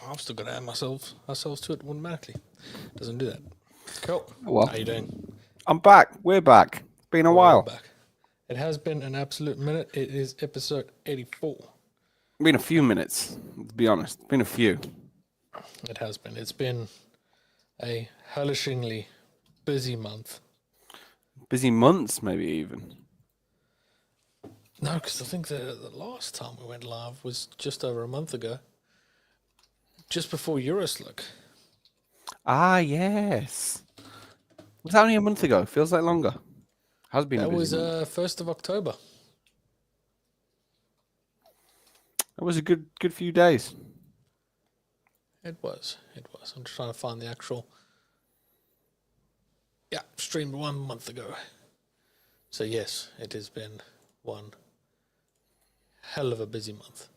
I've still got to add ourselves to it automatically. Doesn't do that. Cool. Well, How you doing? I'm back. We're back. Been a We're while. back. It has been an absolute minute. It is episode 84. Been a few minutes, to be honest. Been a few. It has been. It's been a hellishingly busy month. Busy months, maybe even. No, because I think the last time we went live was just over a month ago. Just before SWUG. Ah, yes. Was that only a month ago? Feels like longer. Has been a That busy was month. 1st of October. That was a good few days. It was. I'm just trying to find the actual... Yeah, streamed 1 month ago. So yes, it has been one hell of a busy month.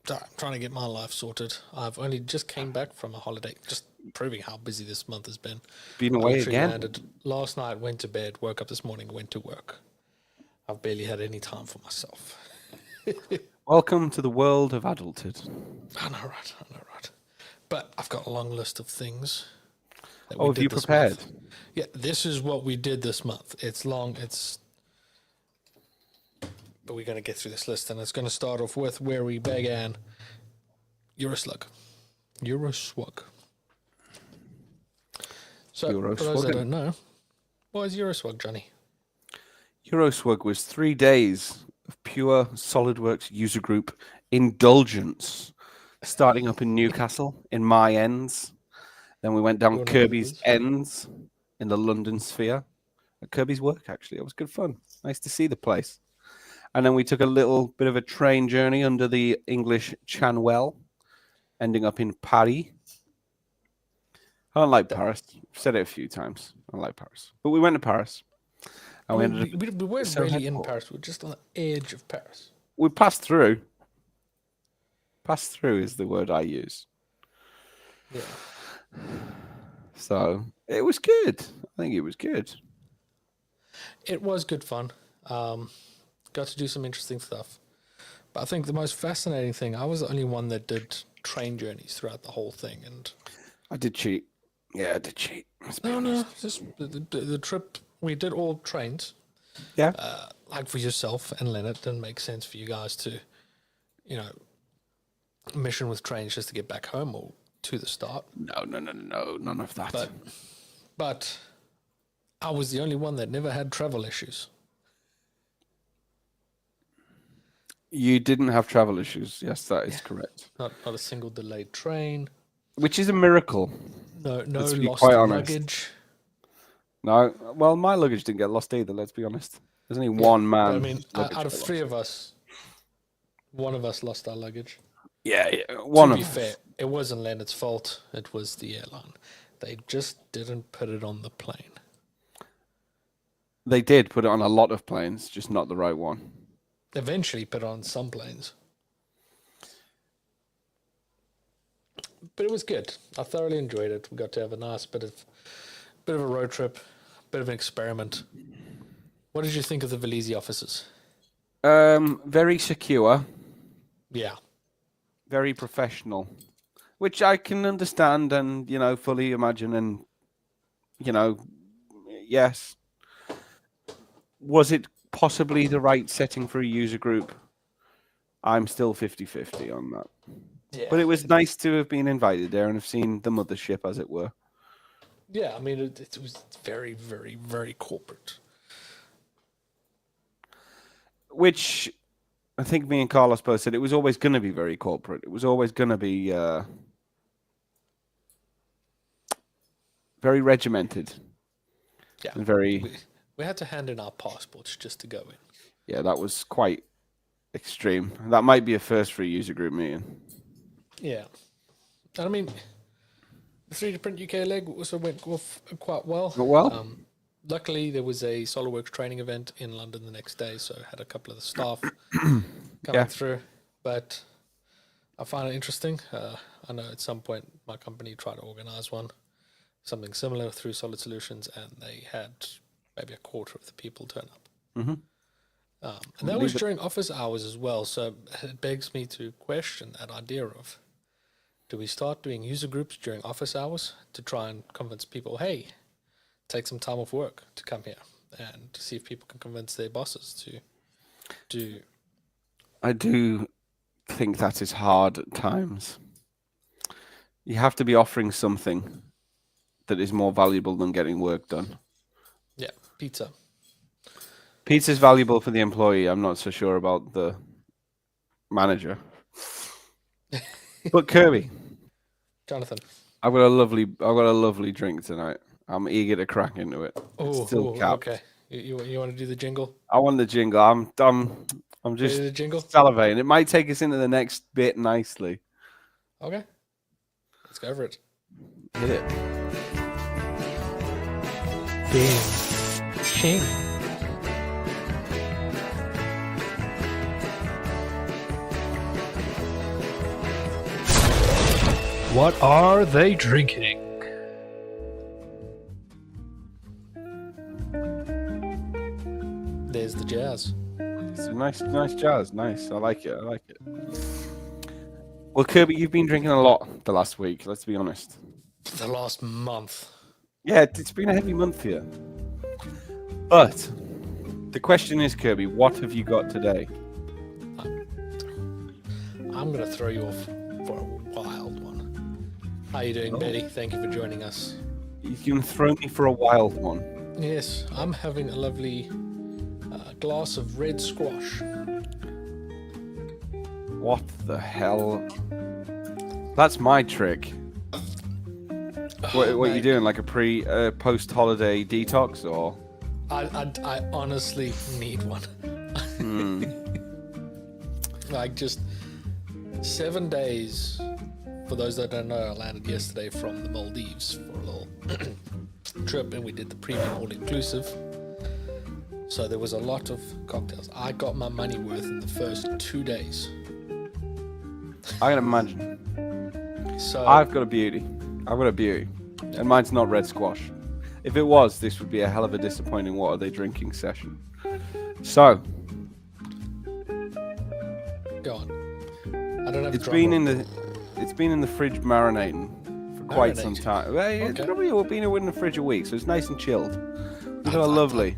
So I'm trying to get my life sorted. I've only just came back from a holiday, just proving how busy this month has been. Been I away literally again. landed last night, went to bed, woke up this morning, went to work. I've barely had any time for myself. Welcome to the world of adulthood. I know, right? But I've got a long list of things that Oh, have you this prepared? month. Yeah, this is what we did this month. It's long, but we're going to get through this list, and it's going to start off with where we began. SWUG. So, for those that don't know, what is SWUG, Johnny? SWUG was 3 days of pure SolidWorks user group indulgence, starting up in Newcastle in my ends. Then we went down Your Kirby's nose. ends in the London sphere. At Kirby's work, actually. It was good fun. Nice to see the place. And then we took a little bit of a train journey under the English Channel, ending up in Paris. I don't like Paris. I've said it a few times. I don't like Paris. But we went to Paris. And we weren't really in Paris. We were just on the edge of Paris. We passed through. Pass through is the word I use. Yeah. So it was good. I think it was good. It was good fun. Got to do some interesting stuff. But I think the most fascinating thing, I was the only one that did train journeys throughout the whole thing. And I did cheat. Yeah, I did cheat. No. Just the trip, we did all trains. Yeah. Like for yourself and Leonard, didn't make sense for you guys to, mission with trains just to get back home or to the start. No, none of that. But I was the only one that never had travel issues. You didn't have travel issues. Yes, that is correct. Not a single delayed train. Which is a miracle. No Let's be lost quite honest. luggage. No, well, my luggage didn't get lost either, let's be honest. There's only one man. But I mean, out of 3 of us, one of us lost our luggage. Yeah, one to of be us. fair, it wasn't Leonard's fault. It was the airline. They just didn't put it on the plane. They did put it on a lot of planes, just not the right one. Eventually put it on some planes. But it was good. I thoroughly enjoyed it. We got to have a nice bit of a road trip, bit of an experiment. What did you think of the Velizy offices? Very secure. Yeah. Very professional. Which I can understand and, fully imagine and, yes. Was it possibly the right setting for a user group? I'm still 50-50 on that. Yeah. But it was nice to have been invited there and have seen the mothership, as it were. Yeah, I mean, it was very, very, very corporate. Which I think me and Carlos both said it was always going to be very corporate. It was always going to be very regimented. Yeah. And very... We had to hand in our passports just to go in. Yeah, that was quite extreme. That might be a first for a user group meeting. Yeah. And I mean, the 3D Print UK leg also went off quite well. Luckily, there was a SolidWorks training event in London the next day, so I had a couple of the staff coming through. But I find it interesting. I know at some point my company tried to organize one, something similar through Solid Solutions, and they had maybe a quarter of the people turn up. Mm-hmm. And that was during office hours as well, so it begs me to question that idea of do we start doing user groups during office hours to try and convince people, hey, take some time off work to come here, and to see if people can convince their bosses to do. I do think that is hard at times. You have to be offering something that is more valuable than getting work done. Yeah, pizza. Pizza's valuable for the employee. I'm not so sure about the manager. But Kirby, Jonathan. I've got a lovely drink tonight. I'm eager to crack into it. It's still capped. Okay. You want to do the jingle? I want the jingle. I'm just the jingle? salivating. It might take us into the next bit nicely. Okay. Let's go over it. Hit it. Bing. Shing. What are they drinking? There's the jazz. It's a nice jazz. Nice. I like it. Well, Kirby, you've been drinking a lot the last week. Let's be honest. The last month. Yeah, it's been a heavy month here. But the question is, Kirby, what have you got today? I'm going to throw you off for a wild one. How you doing, Betty? Thank you for joining us. You can throw me for a wild one. Yes, I'm having a lovely glass of red squash. What the hell? That's my trick. What are you doing? Like a post-holiday detox, or? I honestly need one. Like just 7 days. For those that don't know, I landed yesterday from the Maldives for a little trip, and we did the premium all-inclusive. So there was a lot of cocktails. I got my money worth in the first 2 days. I can imagine. So I've got a beauty. And mine's not red squash. If it was, this would be a hell of a disappointing what are they drinking session. So go on. I don't have. It's been in the fridge marinating for quite some time. Well, it's probably been in the fridge a week, so it's nice and chilled. We've got a lovely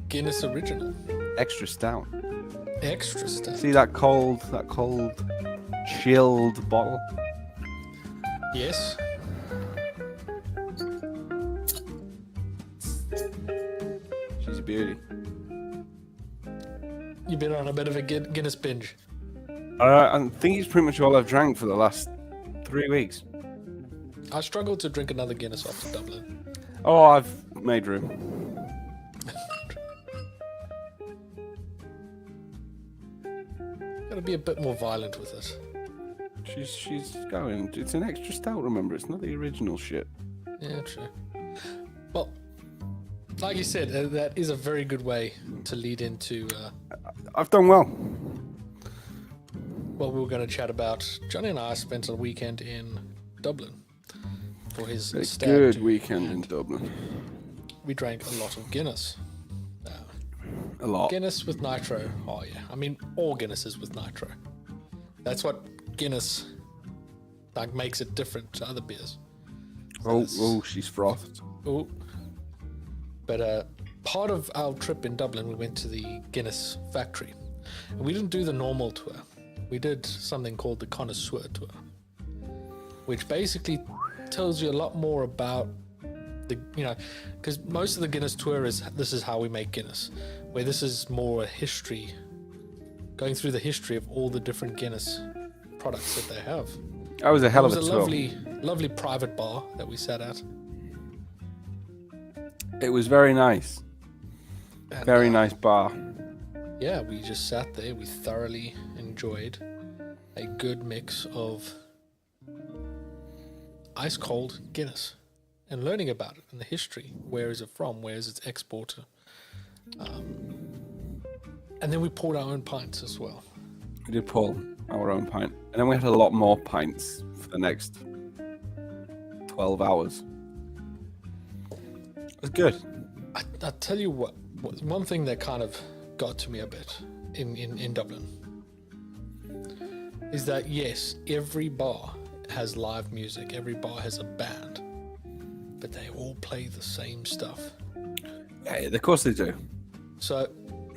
Guinness Original. Extra stout. Extra stout. See that cold, chilled bottle? Yes. She's a beauty. You've been on a bit of a Guinness binge. I think it's pretty much all I've drank for the last 3 weeks. I struggled to drink another Guinness after Dublin. Oh, I've made room. Gotta be a bit more violent with it. She's going. It's an extra stout, remember? It's not the original shit. Yeah, true. Well, like you said, that is a very good way to lead into I've done well. what we were going to chat about. Jonny and I spent a weekend in Dublin for his stag Good do, weekend in Dublin. We drank a lot of Guinness. A lot. Guinness with nitro. Oh yeah, I mean all Guinnesses with nitro. That's what Guinness makes it different to other beers. Oh, she's frothed. Oh, but part of our trip in Dublin, we went to the Guinness factory, and we didn't do the normal tour. We did something called the connoisseur tour, which basically tells you a lot more about because most of the Guinness tour is this is how we make Guinness, where this is more a history, going through the history of all the different Guinness products that they have. That was a hell of a tour. Lovely private bar that we sat at. It was very nice. And, very nice bar. Yeah, we just sat there. We thoroughly enjoyed a good mix of ice cold Guinness and learning about it and the history. Where is it from? Where is its exporter? And then we poured our own pints as well. We did pour our own pint. And then we had a lot more pints for the next 12 hours. It was good. I tell you what, one thing that kind of got to me a bit in Dublin is that yes, every bar has live music, every bar has a band, but they all play the same stuff. Yeah, of course they do. So,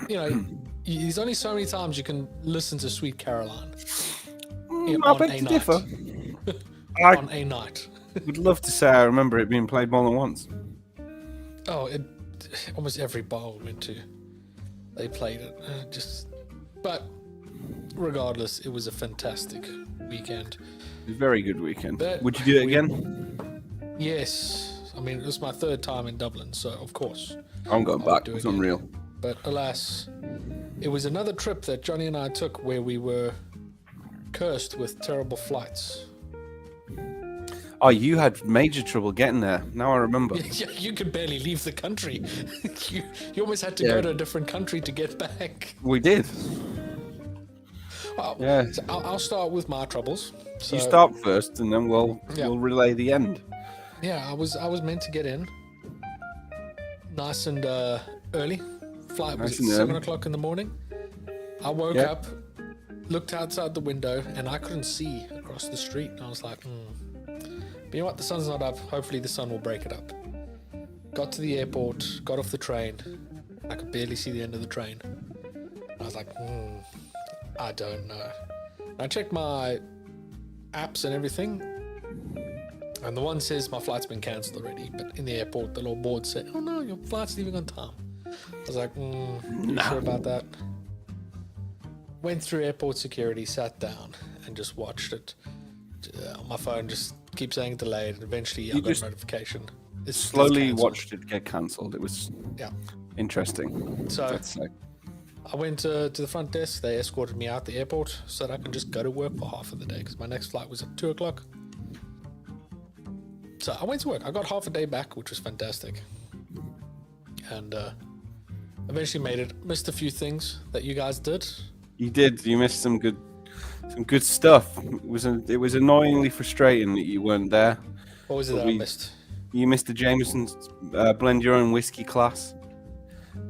there's only so many times you can listen to Sweet Caroline. I beg to differ. On a night. Would love to say I remember it being played more than once. Oh, almost every bar we went to, they played it. But regardless, it was a fantastic weekend. A very good weekend. Would you do it again? Yes. I mean, it was my third time in Dublin, so of course. I'm going back. It was unreal. But alas, it was another trip that Johnny and I took where we were cursed with terrible flights. Oh, you had major trouble getting there. Now I remember. Yeah, you could barely leave the country. you almost had to go to a different country to get back. We did. Well, yeah. So I'll start with my troubles. So, you start first, and then we'll relay the end. Yeah, I was meant to get in nice and early. Flight was at 7 o'clock in the morning. I woke up, looked outside the window, and I couldn't see across the street. And I was like, But you know what? The sun's not up. Hopefully the sun will break it up. Got to the airport, got off the train. I could barely see the end of the train. I was like, I don't know. I checked my apps and everything, and the one says my flight's been cancelled already, but in the airport, the little board said, oh no, your flight's leaving on time. I was like, not sure about that. Went through airport security, sat down, and just watched it. On my phone, just keep saying delayed, and eventually I got a notification. It's slowly watched it get cancelled. It was interesting. So I went to the front desk. They escorted me out the airport so that I could just go to work for half of the day because my next flight was at 2 o'clock. So I went to work. I got half a day back, which was fantastic. And eventually made it. Missed a few things that you guys did. You did. You missed some good stuff. It was annoyingly frustrating that you weren't there. What was it that I missed? You missed the Jameson's blend your own whiskey class.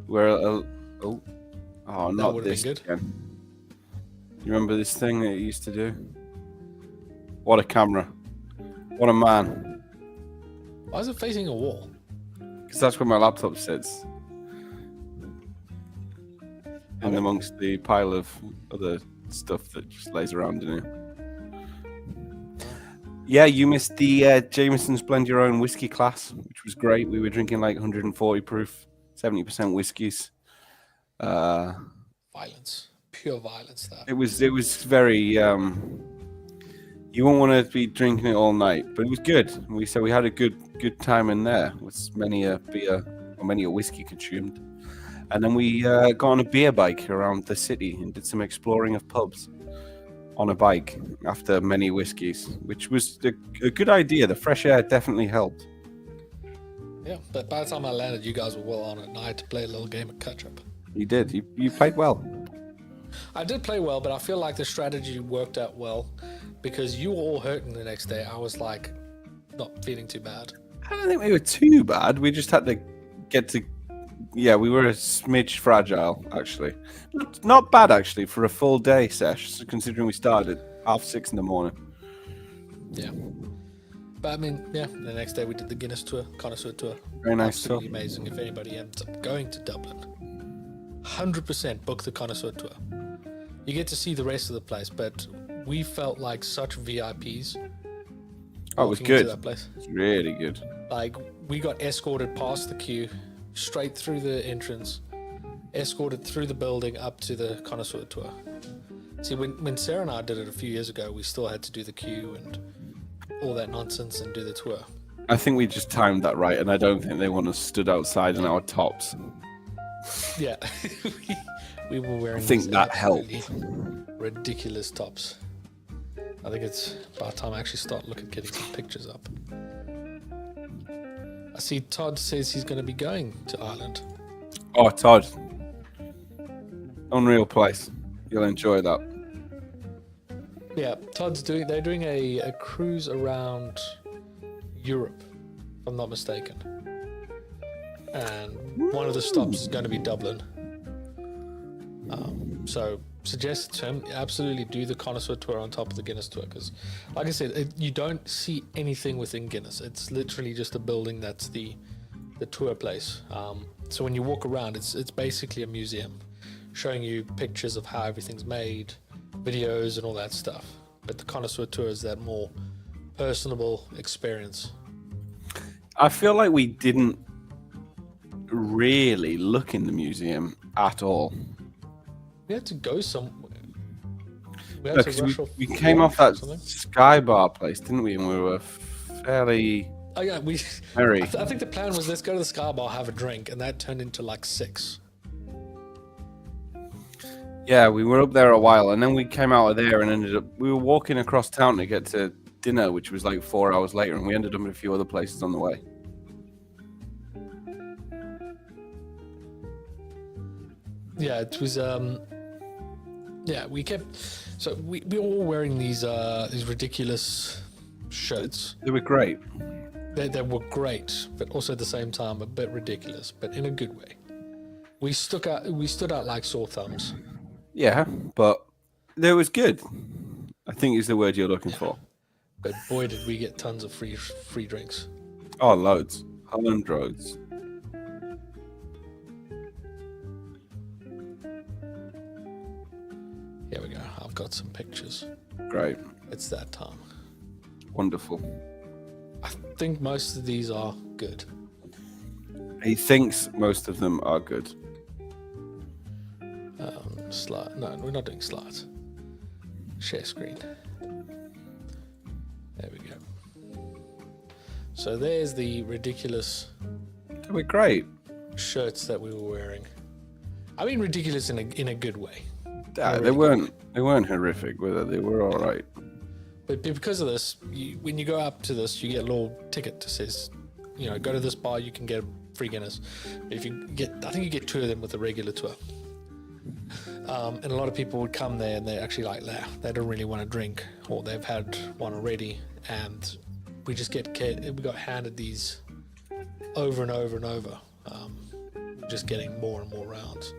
Where not this again. You remember this thing that you used to do? What a camera! What a man! Why is it facing a wall? Because that's where my laptop sits. And amongst the pile of other stuff that just lays around in here. Yeah, you missed the Jameson's blend your own whiskey class, which was great. We were drinking like 140 proof, 70% whiskeys. Violence, pure violence. That it was very. You won't want to be drinking it all night, but it was good. We had a good time in there with many a beer or many a whiskey consumed. And then we got on a beer bike around the city and did some exploring of pubs on a bike after many whiskeys, which was a good idea. The fresh air definitely helped. Yeah, but by the time I landed, you guys were well on it, and I had to play a little game of catch-up. You did. You played well. I did play well, but I feel like the strategy worked out well because you were all hurting the next day. I was like not feeling too bad. I don't think we were too bad. We just had to get to... Yeah, we were a smidge fragile, actually. Not bad, actually, for a full day sesh, considering we started at 6:30 in the morning. Yeah. But I mean, the next day we did the Guinness tour, connoisseur tour. Very nice. Absolutely amazing. If anybody ends up going to Dublin, 100% book the connoisseur tour. You get to see the rest of the place, but we felt like such VIPs. Oh, it was good. That place. It's really good. Like, we got escorted past the queue, straight through the entrance, escorted through the building up to the connoisseur tour. See, when Sarah and I did it a few years ago, we still had to do the queue and all that nonsense and do the tour. I think we just timed that right, and I don't think they want us stood outside in our tops. Yeah, we were wearing. I think that helped. Ridiculous tops. I think it's about time I actually start getting some pictures up. I see Todd says he's going to be going to Ireland. Oh, Todd. Unreal place. You'll enjoy that. Yeah, they're doing a cruise around Europe, if I'm not mistaken. And one of the stops is going to be Dublin. So suggested to him, absolutely do the connoisseur tour on top of the Guinness tour, because, like I said, you don't see anything within Guinness. It's literally just a building that's the tour place. So when you walk around, it's basically a museum, showing you pictures of how everything's made, videos, and all that stuff. But the connoisseur tour is that more personable experience. I feel like we didn't really look in the museum at all. We had to go somewhere. We came off that Sky Bar place, didn't we? And we were fairly... Oh yeah, merry. I think the plan was, let's go to the Sky Bar, have a drink, and that turned into like 6. Yeah, we were up there a while, and then we came out of there and we were walking across town to get to dinner, which was like 4 hours later, and we ended up in a few other places on the way. Yeah, it was yeah, we were all wearing these ridiculous shirts. They were great. They were great, but also at the same time a bit ridiculous, but in a good way. We stood out like sore thumbs. Yeah, but it was good, I think is the word you're looking for. But boy, did we get tons of free drinks. Oh, loads. Hundreds. Here we go. I've got some pictures. Great. It's that time. Wonderful. I think most of these are good. He thinks most of them are good. Slide. No, we're not doing slides. Share screen. There we go. So there's the ridiculous. They were great. Shirts that we were wearing. I mean, ridiculous in a good way. Yeah, they weren't horrific, were they? They were all right. But because of this, when you go up to this, you get a little ticket that says, go to this bar, you can get a free Guinness. But I think you get 2 of them with the regular tour. And a lot of people would come there and they're actually like, they don't really want to drink, or they've had one already, and we got handed these over and over and over, just getting more and more rounds.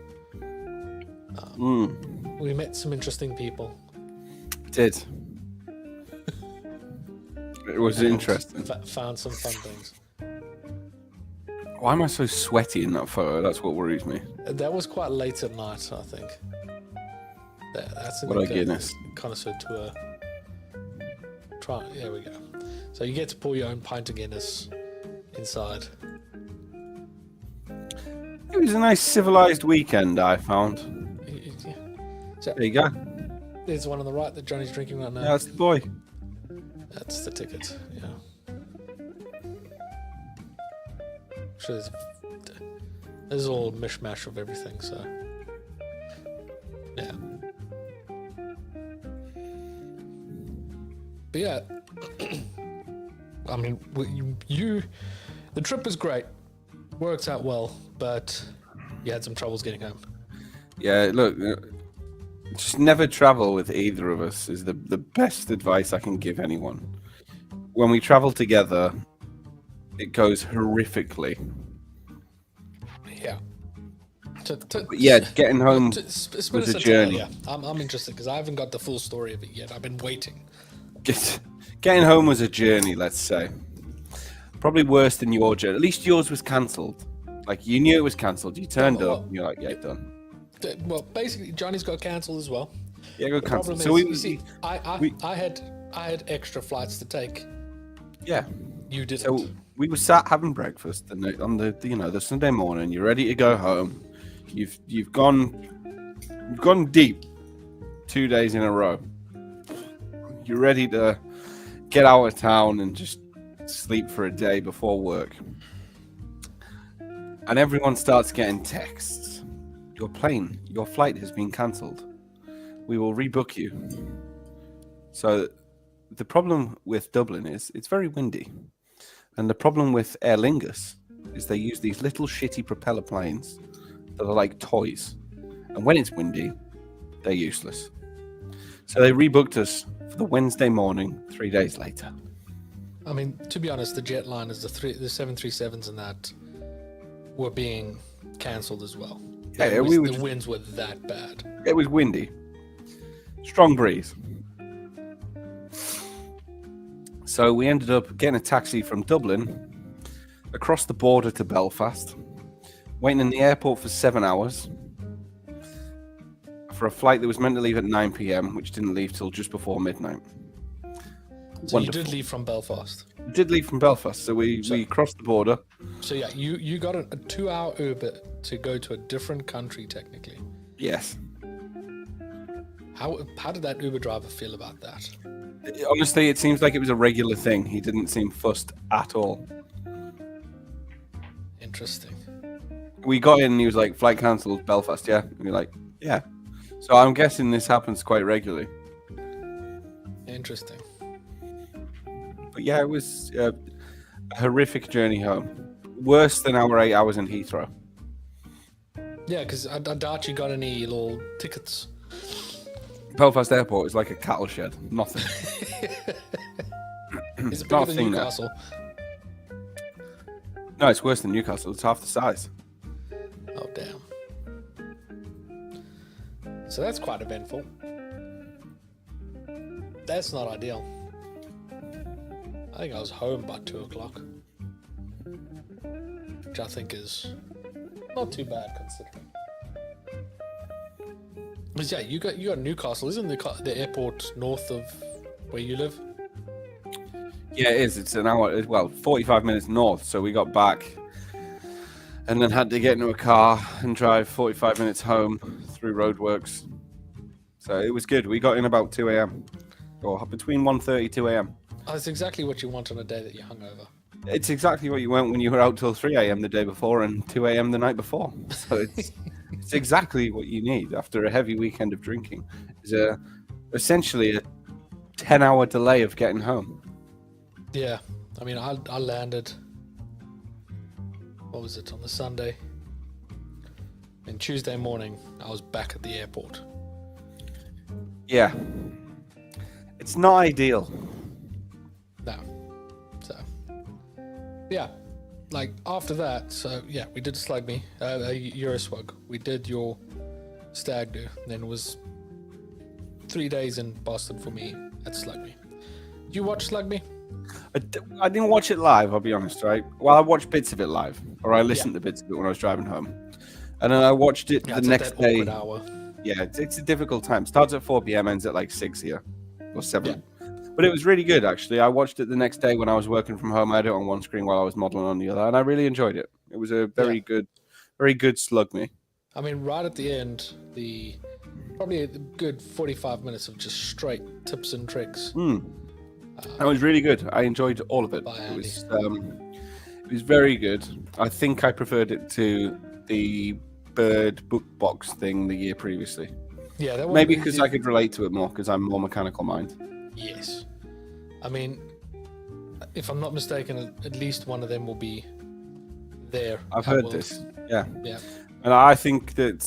We met some interesting people. Did. It was interesting. Found some fun things. Why am I so sweaty in that photo? That's what worries me. That was quite late at night, I think. That's what a Guinness. Connoisseur tour. There we go. So you get to pour your own pint of Guinness inside. It was a nice civilized weekend, I found. Yeah. So there you go. There's one on the right that Johnny's drinking right now. Yeah, that's the boy. That's the ticket, yeah. Sure, there's all a mishmash of everything, so yeah. But yeah, I mean, the trip was great, worked out well, but you had some troubles getting home. Yeah, look, just never travel with either of us is the best advice I can give anyone. When we travel together, it goes horrifically. Yeah. Getting home was a journey. Yeah, I'm interested because I haven't got the full story of it yet. I've been waiting. Getting home was a journey, let's say. Probably worse than your journey. At least yours was cancelled. Like, you knew it was cancelled. You turned up, and you're like, yeah, done. Well, basically, Johnny's got cancelled as well. Yeah, got cancelled. So I had extra flights to take. Yeah. You didn't. So we were sat having breakfast on the Sunday morning. You're ready to go home. You've gone deep 2 days in a row. You're ready to get out of town and just sleep for a day before work. And everyone starts getting texts. Your flight has been cancelled. We will rebook you. So the problem with Dublin is it's very windy. And the problem with Aer Lingus is they use these little shitty propeller planes that are like toys. And when it's windy, they're useless. So they rebooked us for the Wednesday morning, 3 days later. I mean, to be honest, the jetliners, the 737s and that were being cancelled as well. Yeah, the winds were that bad. It was windy. Strong breeze. So we ended up getting a taxi from Dublin across the border to Belfast, waiting in the airport for 7 hours for a flight that was meant to leave at 9 p.m, which didn't leave till just before midnight. So you did leave from Belfast? Did leave from Belfast, so we crossed the border. So yeah, you got a 2-hour Uber to go to a different country, technically. Yes. How did that Uber driver feel about that? Honestly, it seems like it was a regular thing. He didn't seem fussed at all. Interesting. We got in and he was like, flight cancelled, Belfast, yeah? And we're like, yeah. So I'm guessing this happens quite regularly. Interesting. But yeah, it was a horrific journey home. Worse than our 8 hours in Heathrow. Yeah, because I doubt you got any little tickets. Belfast Airport is like a cattle shed. Nothing. Is it bigger than Newcastle? No, it's worse than Newcastle. It's half the size. Oh, damn. So that's quite eventful. That's not ideal. I think I was home by 2 o'clock. Which I think is not too bad considering. But yeah, you got Newcastle. Isn't the airport north of where you live? Yeah, it is. It's an hour, 45 minutes north. So we got back and then had to get into a car and drive 45 minutes home through roadworks. So it was good. We got in about 2 a.m. or between 1:30 2 a.m. Oh, that's exactly what you want on a day that you're hungover. It's exactly what you want when you were out till 3 a.m. the day before and 2 a.m. the night before. So it's exactly what you need after a heavy weekend of drinking. It's essentially a 10-hour delay of getting home. Yeah, I mean, I landed, what was it, on the Sunday? And Tuesday morning, I was back at the airport. Yeah. It's not ideal. No. So, yeah, like after that, so yeah, we did Slug Me, you're a SWUG. We did your stag do, then it was 3 days in Boston for me at Slug Me. Did you watch Slug Me? I didn't watch it live, I'll be honest, right? Well, I watched bits of it live, or I listened to bits of it when I was driving home. And then I watched it the next day. Hour. Yeah, it's a difficult time. Starts at 4 p.m, ends at like 6 here, or 7. Yeah. But it was really good, actually. I watched it the next day when I was working from home. I had it on one screen while I was modeling on the other, and I really enjoyed it. It was a very good Slug Me. I mean, right at the end, probably a good 45 minutes of just straight tips and tricks. That was really good. I enjoyed all of it. It was very good. I think I preferred it to the Bird book box thing the year previously. Yeah, that maybe because I could relate to it more because I'm more mechanical mind. Yes, I mean, if I'm not mistaken, at least one of them will be there. I've heard this. Yeah. And I think that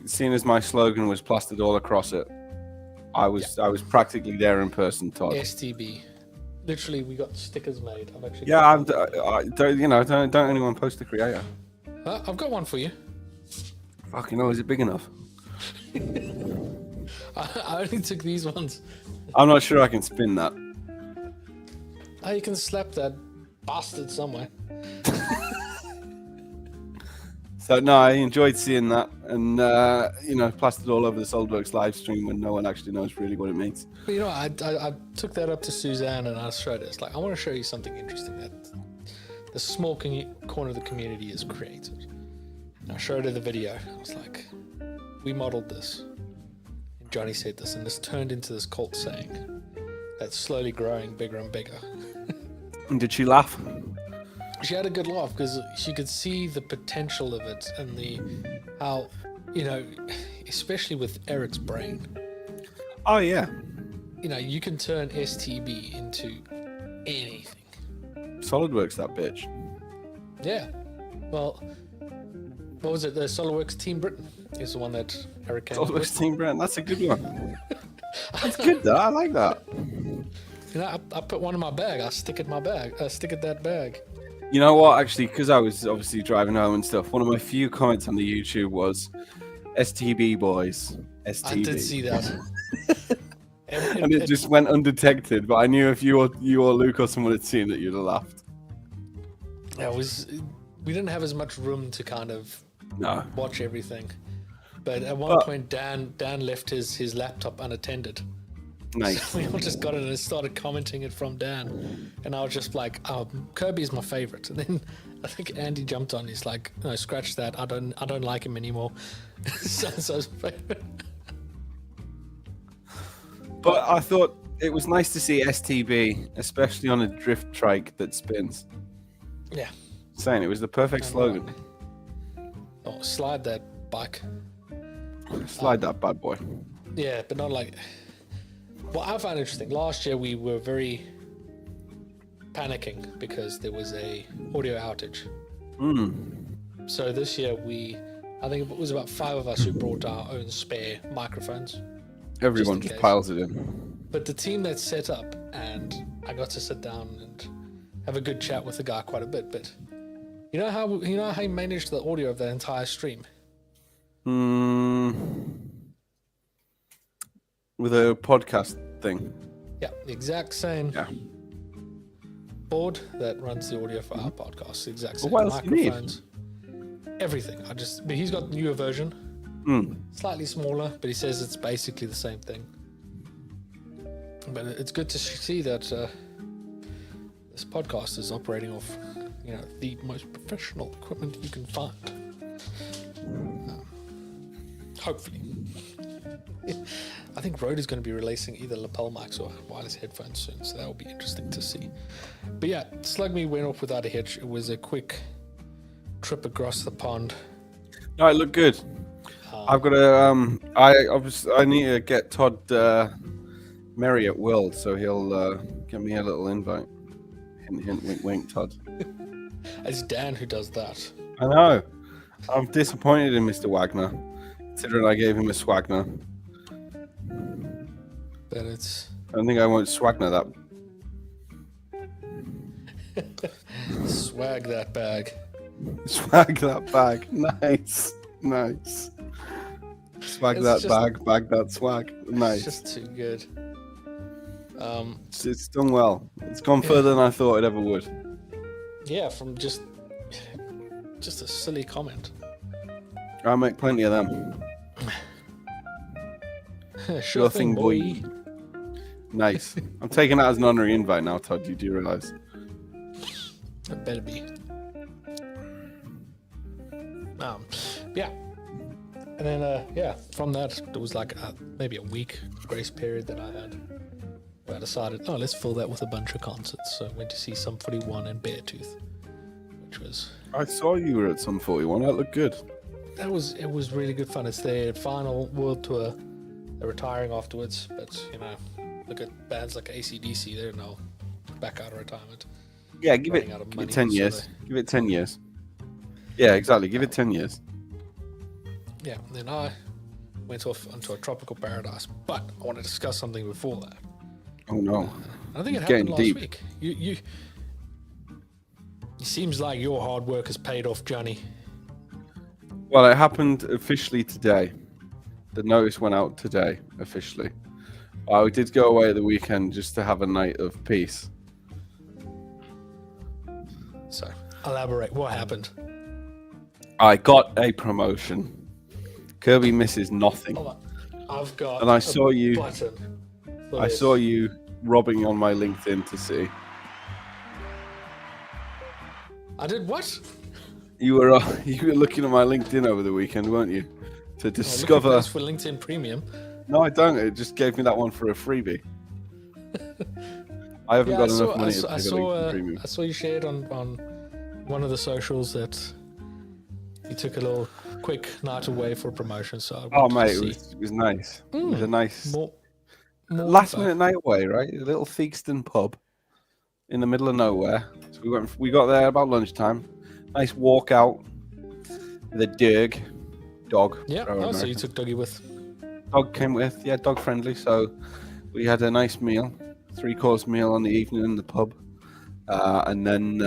seeing as my slogan was plastered all across it, I was practically there in person, Todd. STB. Literally, we got stickers made. I've actually. Yeah, don't anyone post the creator. I've got one for you. Fucking hell, is it big enough? I only took these ones. I'm not sure I can spin that. You can slap that bastard somewhere. So no, I enjoyed seeing that, and plastered all over the SolidWorks live stream when no one actually knows really what it means. But you know, I took that up to Suzanne and I showed her. It's like, I want to show you something interesting that the small corner of the community has created. And I showed her the video. I was like, we modeled this. And Johnny said this, and this turned into this cult saying that's slowly growing bigger and bigger. And did she laugh? She had a good laugh because she could see the potential of it and how, especially with Eric's brain. Oh, yeah. You can turn STB into anything. SolidWorks, that bitch. Yeah. Well, what was it? The SolidWorks Team Britain is the one that Eric came up with. SolidWorks Team Britain, that's a good one. That's good, though. I like that. I put one in my bag. I stick it in my bag. I stick it that bag. You know what? Actually, because I was obviously driving home and stuff, one of my few comments on the YouTube was, STB boys. STB. I did see that. and it just went undetected. But I knew if you or Luke or someone had seen it, you'd have laughed. We didn't have as much room to kind of watch everything. But at one point, Dan left his laptop unattended. Nice. So we all just got it and started commenting it from Dan. And I was just like, Kirby's my favorite. And then I think Andy jumped on. He's like, no, scratch that. I don't like him anymore. So-and-so's favorite. But I thought it was nice to see STB, especially on a drift trike that spins. Yeah. Saying it was the perfect slogan. Oh, slide that bike. Slide that bad boy. Yeah, but not like... Well, I found it interesting. Last year we were very panicking because there was a audio outage. So this year I think it was about 5 of us who brought our own spare microphones. Everyone just piles it in. But the team that set up, and I got to sit down and have a good chat with the guy quite a bit. But you know how he managed the audio of that entire stream? With a podcast thing. Yeah, the exact same Yeah. board that runs the audio for our podcast. The exact same what else do you need? microphones. Everything. But he's got the newer version. Slightly smaller, but he says it's basically the same thing. But it's good to see that this podcast is operating off, the most professional equipment you can find. Hopefully. I think Rode is going to be releasing either lapel mics or wireless headphones soon, so that will be interesting to see. But yeah, Slug Me went off without a hitch. It was a quick trip across the pond. No, it looked good. I've got to. I need to get Todd Merry at World, so he'll give me a little invite. Hint, hint, wink, wink, Todd. It's Dan who does that. I know. I'm disappointed in Mr. Wagner, considering I gave him a Swagner. But it's... I don't think I won't Swagner that. Swag that bag. Swag that bag. Nice. Nice. Swag that bag that swag. Nice. It's just too good. It's done well. It's gone further than I thought it ever would. Yeah, from just a silly comment. I'll make plenty of them. Sure thing, boy. Nice. I'm taking that as an honorary invite now, Todd. You do realise? It better be. Yeah. And then, from that, there was like maybe a week grace period that I had. Where I decided, let's fill that with a bunch of concerts. So I went to see Sum 41 and Beartooth, which was... I saw you were at Sum 41. That looked good. It was really good fun. It's their final world tour. They're retiring afterwards, but, look at bands like AC/DC. They're now back out of retirement. Yeah, give it 10 years. Give it 10 years. Yeah, exactly. Give it 10 years. Yeah, and then I went off into a tropical paradise. But I want to discuss something before that. Oh no! I think it happened last week. You. It seems like your hard work has paid off, Jonny. Well, it happened officially today. The notice went out today officially. I did go away at the weekend just to have a night of peace. So, elaborate. What happened? I got a promotion. Kirby misses nothing. Hold on. I've got. And I saw you. Button. I saw you robbing on my LinkedIn to see. I did what? You were looking at my LinkedIn over the weekend, weren't you? To discover. For LinkedIn Premium. No, I don't. It just gave me that one for a freebie. I haven't got enough money to pay for LinkedIn Premium. I saw you shared on one of the socials that you took a little quick night away for a promotion. So mate, it was nice. It was a nice. More last minute night away, right? A little Theakston pub in the middle of nowhere. So we got there about lunchtime. Nice walk out with a dog. Yeah. So you took Dougie with. Dog came with, dog friendly. So we had a nice meal, 3-course meal on the evening in the pub, and then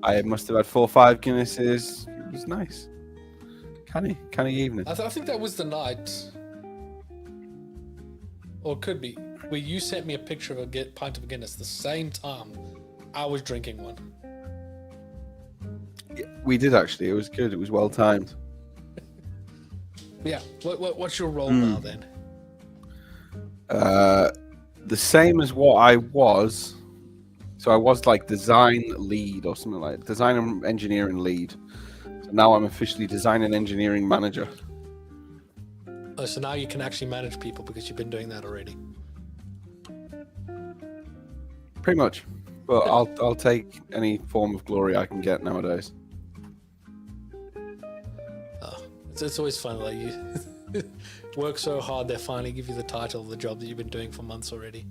I must have had 4 or 5 Guinnesses. It was nice. Canny evening. I think that was the night. or it could be, where you sent me a picture of a pint of Guinness the same time I was drinking one. Yeah, we did actually. It was good. It was well timed. Yeah. What's your role now then? The same as what I was. So I was like design lead or something like design and engineering lead. So now I'm officially design and engineering manager. Oh, so now you can actually manage people because you've been doing that already. Pretty much. But I'll take any form of glory I can get nowadays. Oh, it's always fun. Like you work so hard, they finally give you the title of the job that you've been doing for months already.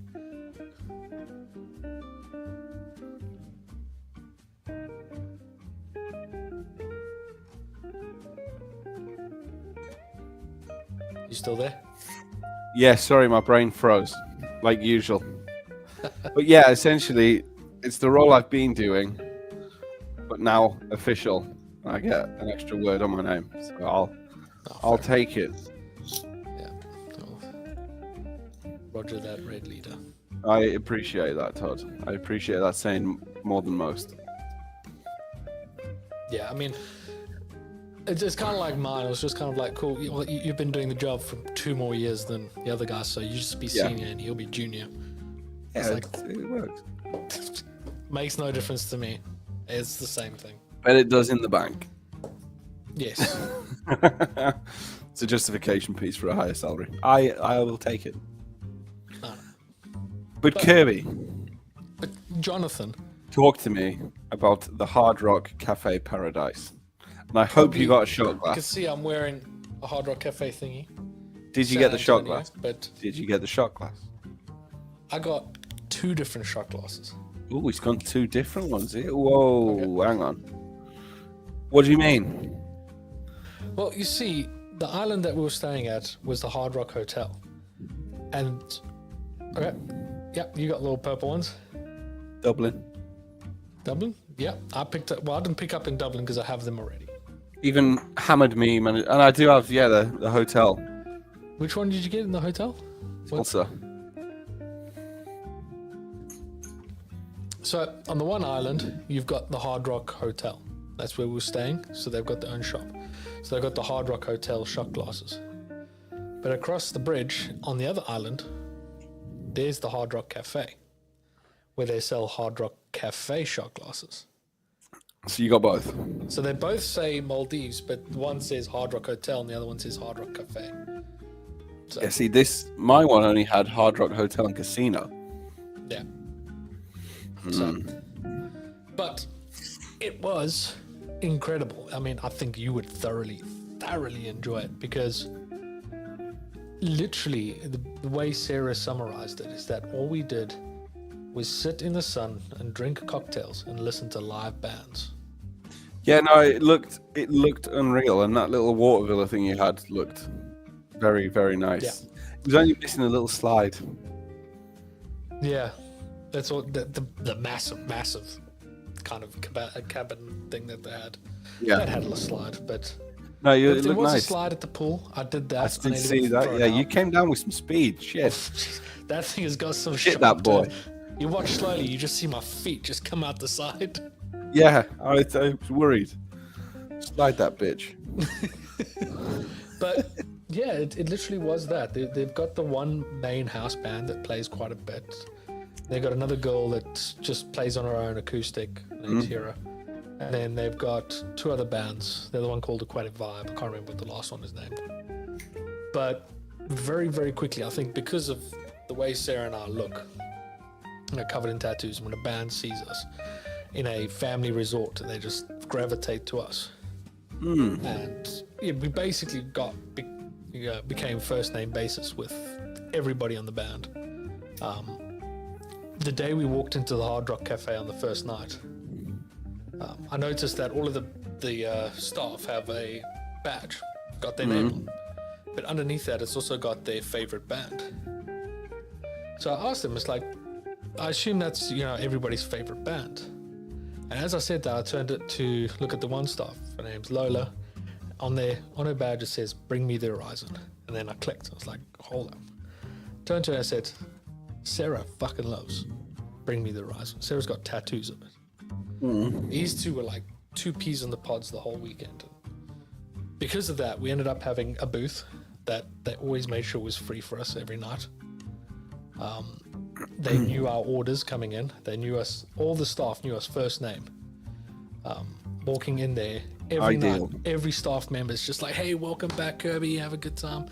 You still there? Yeah, sorry, my brain froze, like usual. But yeah, essentially, it's the role I've been doing, but now official. I get an extra word on my name, so I'll take it. Yeah. Oh. Roger that, Red Leader. I appreciate that, Todd. I appreciate that saying more than most. Yeah, I mean, it's kind of like mine. It was just kind of like, cool, you've been doing the job for 2 more years than the other guy, so you just be senior and he'll be junior. Yeah, like, it works. Makes no difference to me. It's the same thing. But it does in the bank. Yes. It's a justification piece for a higher salary. I will take it. But Kirby, Jonathan, talk to me about the Hard Rock Cafe Paradise. And I hope you got a shot glass. You can see I'm wearing a Hard Rock Cafe thingy. Did you get the shot glass? But Did you get the shot glass? I got 2 different shot glasses. Oh, he's gone 2 different ones here. Whoa, hang on. What do you mean? Well, you see, the island that we were staying at was the Hard Rock Hotel. And, okay, yeah, you got little purple ones. Dublin. Dublin? Yeah, I picked up, well, I didn't pick up in Dublin because I have them already. Even hammered me, man. And I do have, yeah, the hotel. Which one did you get in the hotel? Also. So, on the one island, you've got the Hard Rock Hotel. That's where we were staying, so they've got their own shop. So they've got the Hard Rock Hotel shot glasses. But across the bridge, on the other island, there's the Hard Rock Cafe, where they sell Hard Rock Cafe shot glasses. So you got both? So they both say Maldives, but one says Hard Rock Hotel and the other one says Hard Rock Cafe. So, yeah, see, my one only had Hard Rock Hotel and Casino. Yeah. So, but it was incredible. I mean, I think you would thoroughly enjoy it because literally the way Sarah summarized it is that all we did was sit in the sun and drink cocktails and listen to live bands. Yeah, no, it looked unreal, and that little water villa thing you had looked very, very nice. Yeah. It was only missing a little slide. Yeah, that's all. The massive kind of cabin thing that they had. Yeah, that had a slide, but no, it there looked was nice. A slide at the pool. I did that. I did see that. Yeah, you came down with some speed. Shit. That thing has got some shit. Shit, that boy. You watch slowly, you just see my feet just come out the side. Yeah, I was worried. Slide that bitch. But yeah, it literally was that. They've got the one main house band that plays quite a bit. They've got another girl that just plays on her own acoustic, named Hira. And then they've got 2 other bands. They're the one called Aquatic Vibe. I can't remember what the last one is named. But very, very quickly, I think because of the way Sarah and I look, covered in tattoos, when a band sees us in a family resort, they just gravitate to us. And yeah, we basically became first name basis with everybody on the band. The day we walked into the Hard Rock Cafe on the first night, I noticed that all of the staff have a badge, got their name on, but underneath that it's also got their favorite band. So I asked them, it's like, I assume that's everybody's favorite band. And as I said that, I turned it to look at the one staff. Her name's Lola. On her badge it says, "Bring me the horizon." And then I clicked. I was like, hold up. turned to her and said, Sarah fucking loves Bring Me the Horizon. Sarah's got tattoos of it. These two were like 2 peas in the pods the whole weekend. Because of that, we ended up having a booth that they always made sure was free for us every night. They knew our orders coming in. They knew us, all the staff knew us first name. Walking in there every night, every staff member is just like, hey, welcome back, Kirby, have a good time.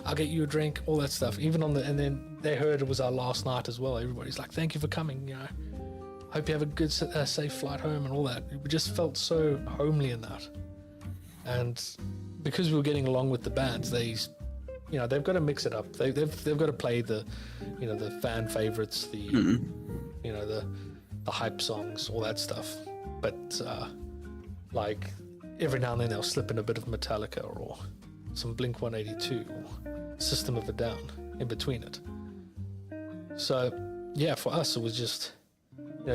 I'll get you a drink, all that stuff. Even on and then they heard it was our last night as well. Everybody's like, thank you for coming, you know. Hope you have a good, safe flight home and all that. We just felt so homely in that. And because we were getting along with the bands, they've got to mix it up. They've got to play the fan favorites, the hype songs, all that stuff. But like every now and then they'll slip in a bit of Metallica or some Blink 182 or System of a Down in between it. So yeah, for us it was just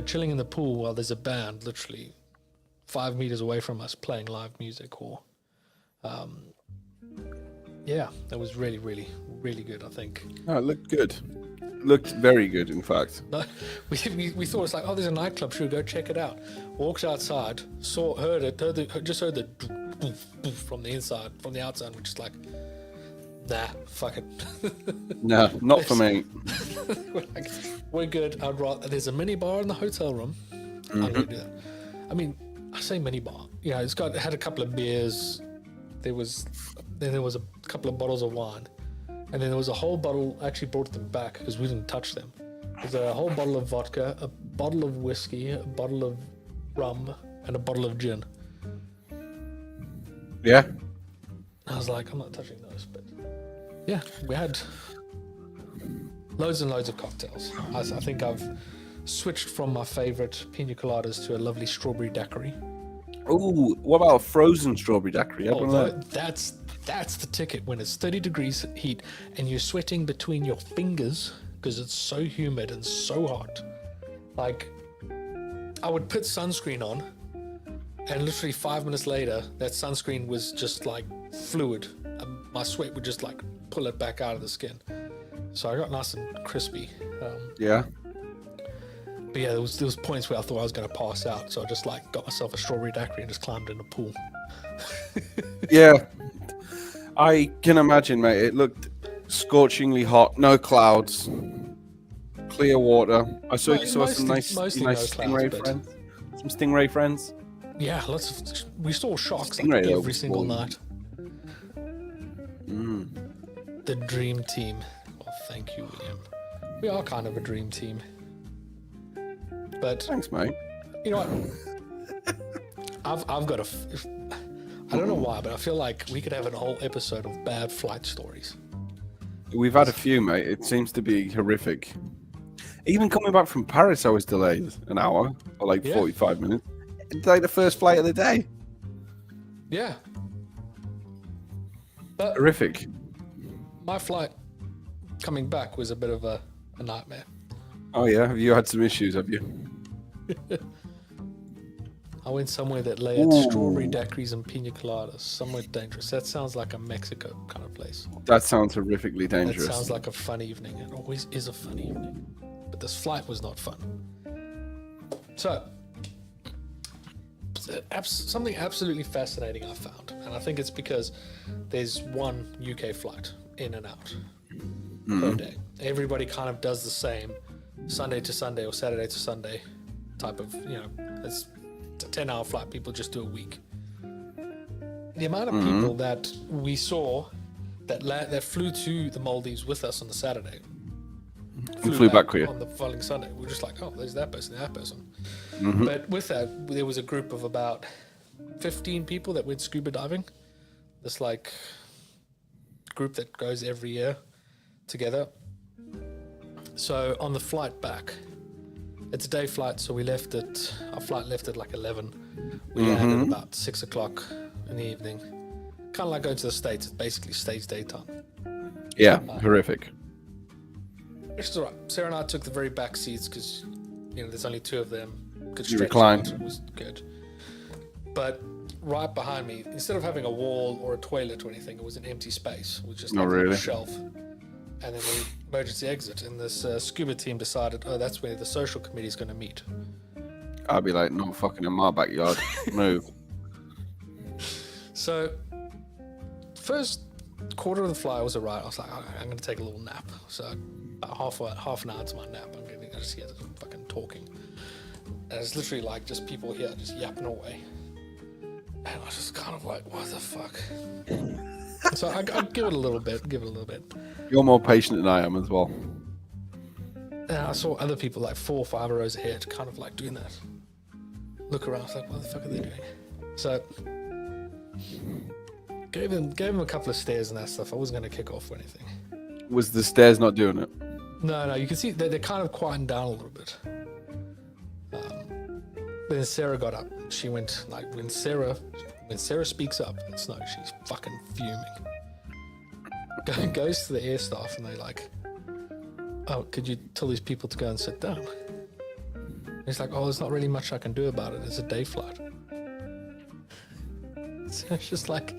chilling in the pool while there's a band literally 5 meters away from us playing live music. Or that was really, really, really good, I think. Oh, it looked good. Looked very good, in fact. No, we thought it's like, oh, there's a nightclub, should we go check it out? Walked outside, heard the boof, boof from the inside, from the outside. We're just like, nah, fuck it. No, not for me. We're good. I'd rather. There's a mini bar in the hotel room. I'm gonna do that. I mean, I say mini bar. Yeah, it had a couple of beers. There was a couple of bottles of wine. And then there was a whole bottle, I actually brought them back because we didn't touch them. There's a whole bottle of vodka, a bottle of whiskey, a bottle of rum, and a bottle of gin. Yeah. I was like, I'm not touching those, but yeah, we had loads and loads of cocktails. I think I've switched from my favorite pina coladas to a lovely strawberry daiquiri. Oh, what about a frozen strawberry daiquiri? That's the ticket when it's 30 degrees heat and you're sweating between your fingers because it's so humid and so hot. Like, I would put sunscreen on and literally 5 minutes later, that sunscreen was just like fluid. My sweat would just like pull it back out of the skin. So I got nice and crispy. Yeah. But yeah, there was points where I thought I was going to pass out. So I just like got myself a strawberry daiquiri and just climbed in the pool. Yeah. I can imagine, mate. It looked scorchingly hot, no clouds, clear water. I saw you saw some nice stingray friends. Some stingray friends. Yeah, we saw sharks like every single night. The dream team. Well, thank you, William. We are kind of a dream team. But thanks, mate. You know what? I've got I don't know why, but I feel like we could have a whole episode of bad flight stories. We've had a few, mate. It seems to be horrific. Even coming back from Paris, I was delayed an hour or like 45 minutes. It's like the first flight of the day. Yeah. But horrific. My flight coming back was a bit of a nightmare. Oh, yeah? Have you had some issues, have you? I went somewhere that layered strawberry daiquiris and pina coladas. Somewhere dangerous. That sounds like a Mexico kind of place. That sounds horrifically dangerous. That sounds like a fun evening. It always is a fun evening. But this flight was not fun. So, something absolutely fascinating I found. And I think it's because there's one UK flight in and out per day. Everybody kind of does the same Sunday to Sunday or Saturday to Sunday type of, it's a 10-hour flight. People just do a week. The amount of people that we saw that flew to the Maldives with us on the Saturday flew back with you on the following Sunday. We're just like, oh, there's that person. But with that, there was a group of about 15 people that went scuba diving. This like group that goes every year together. So on the flight back, it's a day flight, so our flight left at like 11. We landed at about 6 o'clock in the evening. Kind of like going to the States. It's basically States daytime. Yeah, horrific. Which is all right. Sarah and I took the very back seats because, there's only 2 of them. You reclined. It was good. But right behind me, instead of having a wall or a toilet or anything, it was an empty space. It was just like a shelf. and then the emergency exit. And this scuba team decided, oh, that's where the social committee is going to meet. I'd be like, not fucking in my backyard. Move. So, first quarter of the flight was alright. I was like, okay, I'm going to take a little nap. So, about half an hour into my nap, I just hear them fucking talking. And it's literally like just people here just yapping away. And I was just kind of like, what the fuck? So I'd give it a little bit. You're more patient than I am as well. And I saw other people like 4 or 5 rows ahead, kind of like doing that. Look around, I was like, what the fuck are they doing? So gave him a couple of stares and that stuff. I wasn't going to kick off or anything. Was the stairs not doing it? No, you can see they're kind of quieting down a little bit. Then Sarah got up. She went like when Sarah speaks up in snow, she's fucking fuming. Goes to the air staff and they like, oh, could you tell these people to go and sit down? And he's like, oh, there's not really much I can do about it. It's a day flight. So it's just like,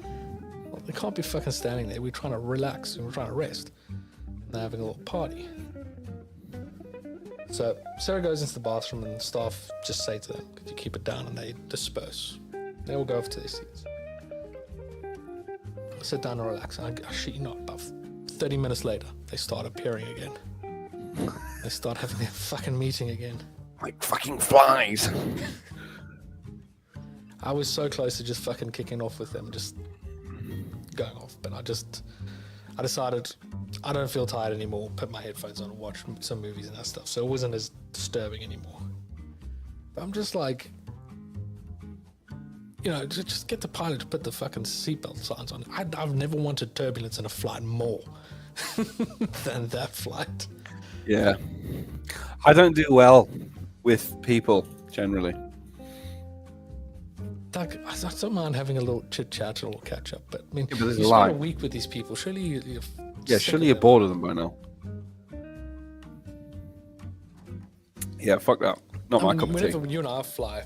well, they can't be fucking standing there. We're trying to relax and we're trying to rest. And they're having a little party. So Sarah goes into the bathroom and the staff just say to them, could you keep it down? And they disperse. They all go over to their seats. I sit down and relax. And I shit you not, about 30 minutes later, they start appearing again. They start having their fucking meeting again. Like fucking flies. I was so close to just fucking kicking off with them, just going off. But I decided I don't feel tired anymore. Put my headphones on and watch some movies and that stuff. So it wasn't as disturbing anymore. But I'm just like, you know, just get the pilot to put the fucking seatbelt signs on. I've never wanted turbulence in a flight more than that flight. Yeah. I don't do well with people generally. Like, I don't mind having a little chit chat or a little catch up, but I mean, Yeah, but you there's a spend lie. a week with these people. Surely you're Yeah, surely you're bored of them by now. Yeah, fuck that. Not my cup of tea. Whenever you and I fly,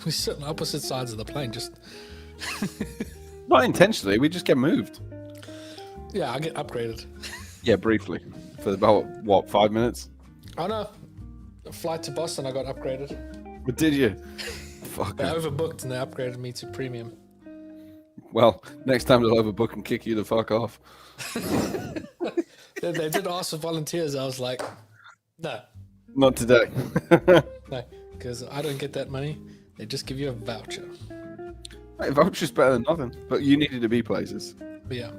we sit on opposite sides of the plane. Just Not intentionally, we just get moved. yeah, I get upgraded. Yeah, briefly. For about, what, 5 minutes? Oh no, a flight to Boston, I got upgraded. But did you? Fuck They it. overbooked and they upgraded me to premium. Well, next time they'll overbook and kick you the fuck off. They did ask for volunteers. I was like, no, Not today. because I don't get that money. They just give you a voucher. Hey, voucher's better than nothing. But you needed to be places. But yeah,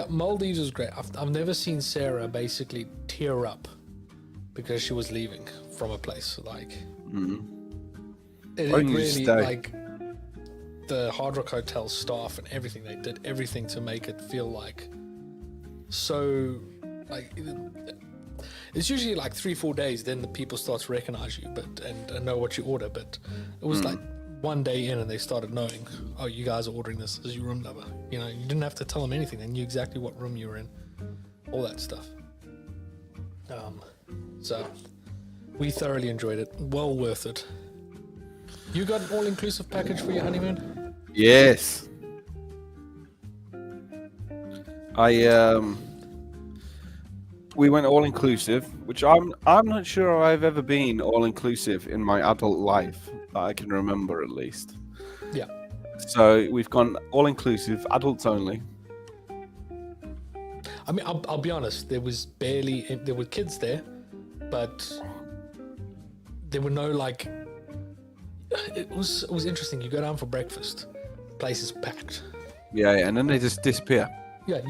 Maldives was great. I've never seen Sarah basically tear up because she was leaving from a place. Like, it Why don't you really, stay? like, the Hard Rock Hotel staff and everything, they did everything to make it feel like so, like, it's usually like 3-4 days, then the people start to recognize you and know what you order. But it was like one day in and they started knowing, oh, you guys are ordering this as your room number. You know, you didn't have to tell them anything. They knew exactly what room you were in, all that stuff. So we thoroughly enjoyed it. Well worth it. You got an all-inclusive package for your honeymoon? Yes. We went all inclusive, which I'm not sure I've ever been all inclusive in my adult life that I can remember at least. Yeah. So we've gone all inclusive, adults only. I mean, I'll be honest. There were kids there, but there were no like. It was interesting. You go down for breakfast, place is packed. Yeah, and then they just disappear. Yeah,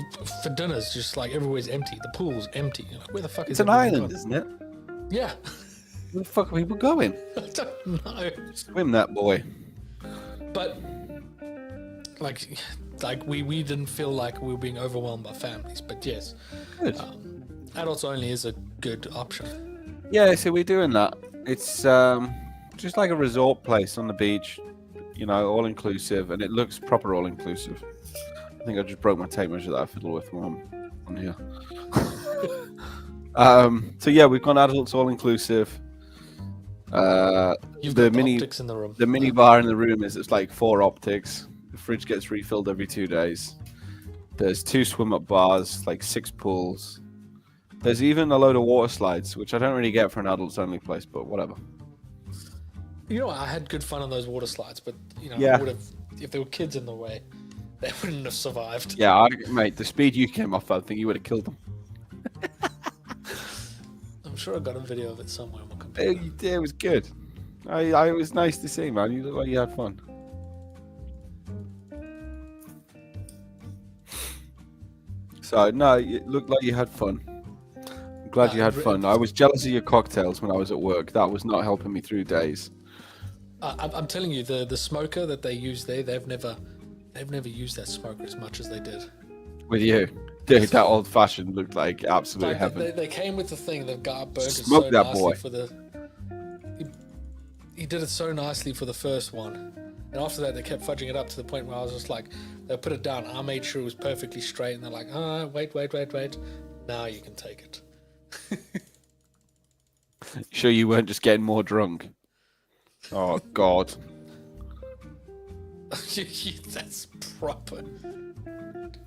for dinners, just like everywhere's empty. The pool's empty. You're like, where the fuck is It's an everyone island, gone? isn't it? Yeah. Where the fuck are people going? I don't know. Swim that boy. But like we didn't feel like we were being overwhelmed by families. But yes, Good. adults only is a good option. Yeah, so we're doing that. It's just like a resort place on the beach, you know, all inclusive, and it looks proper all inclusive. I think I just broke my tape measure that I fiddle with while I'm on here. So yeah, we've gone adults all inclusive. You've got the optics in the room. The mini bar in the room is it's like 4 optics. The fridge gets refilled every 2 days. There's 2 swim-up bars, like 6 pools. There's even a load of water slides, which I don't really get for an adults-only place, but whatever. You know what? I had good fun on those water slides, but Yeah. I would have, if there were kids in the way, they wouldn't have survived. Yeah, mate, the speed you came off, I think you would have killed them. I'm sure I got a video of it somewhere on my computer. It was good. It was nice to see, man. You look like you had fun. So, no, you looked like you had fun. I'm glad you had fun. I was jealous of your cocktails when I was at work. That was not helping me through days. I'm telling you, the smoker that they use there, they've never used that smoker as much as they did. With you. Dude, that old-fashioned looked like absolute heaven. They came with the thing. The guy burnt it Smoke so that nicely boy. for the... He did it so nicely for the first one. And after that, they kept fudging it up to the point where I was just like, they put it down. I made sure it was perfectly straight. And they're like, wait. Now you can take it. Sure you weren't just getting more drunk? Oh, God. That's proper.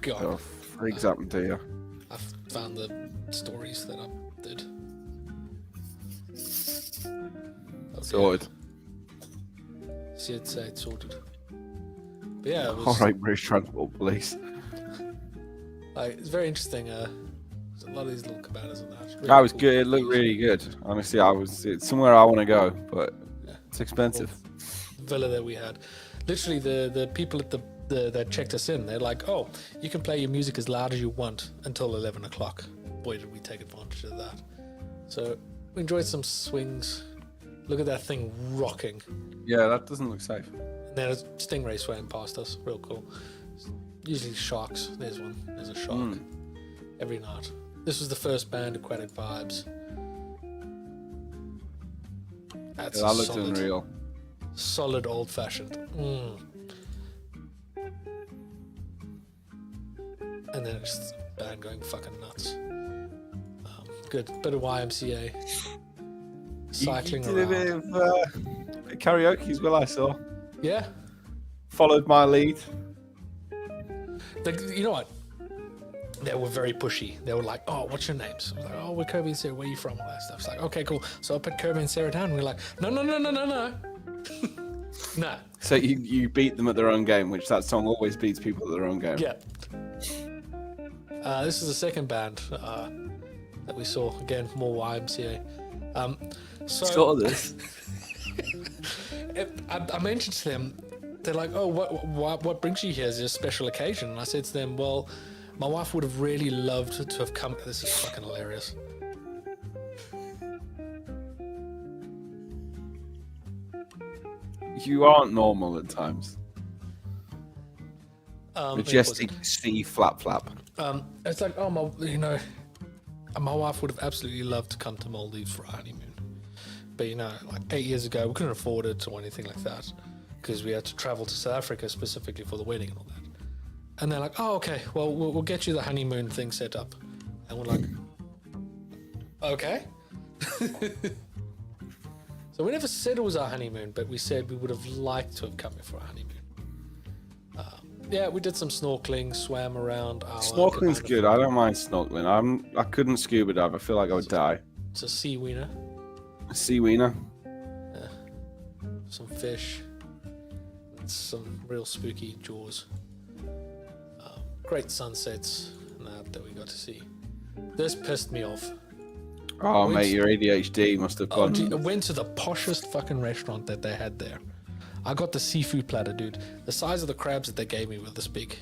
God. Oh, freaks happened to you. I found the stories that I did. Sorted. See, it's sorted. But yeah, it was, All right, British Transport Police. it's very interesting. There's a lot of these little cabanas and that. Really That was cool. good. It looked really good. Honestly, it's somewhere I want to go, but it's expensive. Villa that we had. Literally, the people at that checked us in, they're like, oh, you can play your music as loud as you want until 11 o'clock. Boy, did we take advantage of that. So we enjoyed some swings. Look at that thing rocking. Yeah, that doesn't look safe. And then a stingray swam past us. Real cool. Usually sharks. There's one. There's a shark. Every night. This was the first band, Aquatic Vibes. That's That looked unreal. Solid old-fashioned. And then it's the band going fucking nuts. Good. Bit of YMCA. Cycling you did around. a bit of karaoke as well, I saw. Yeah. Followed my lead. You know what? They were very pushy. They were like, oh, what's your names? I was like, oh, we're Kirby and Sarah. Where are you from? All that stuff. It's like, okay, cool. So I put Kirby and Sarah down. And we're like, no. No. So you beat them at their own game, which that song always beats people at their own game. Yeah. This is the second band that we saw. Again, more YMCA. Saw this. I mentioned to them, they're like, oh, what brings you here? Is it a special occasion? And I said to them, well, my wife would have really loved to have come. This is fucking hilarious. You aren't normal at times. Majestic C flap. It's like, oh, my wife would have absolutely loved to come to Maldives for our honeymoon. But, like 8 years ago, we couldn't afford it or anything like that because we had to travel to South Africa specifically for the wedding and all that. And they're like, oh, okay, well, we'll get you the honeymoon thing set up. And we're like, okay. So we never said it was our honeymoon, but we said we would have liked to have come here for our honeymoon. Yeah, we did some snorkeling, swam around. Snorkeling's good. I don't mind snorkeling. I couldn't scuba dive. I feel like I would die. It's a sea wiener. A sea wiener. Yeah. Some fish. And some real spooky jaws. Great sunsets that we got to see. This pissed me off. Oh, mate, your ADHD must have gone. I went to the poshest fucking restaurant that they had there. I got the seafood platter, dude. The size of the crabs that they gave me were this big.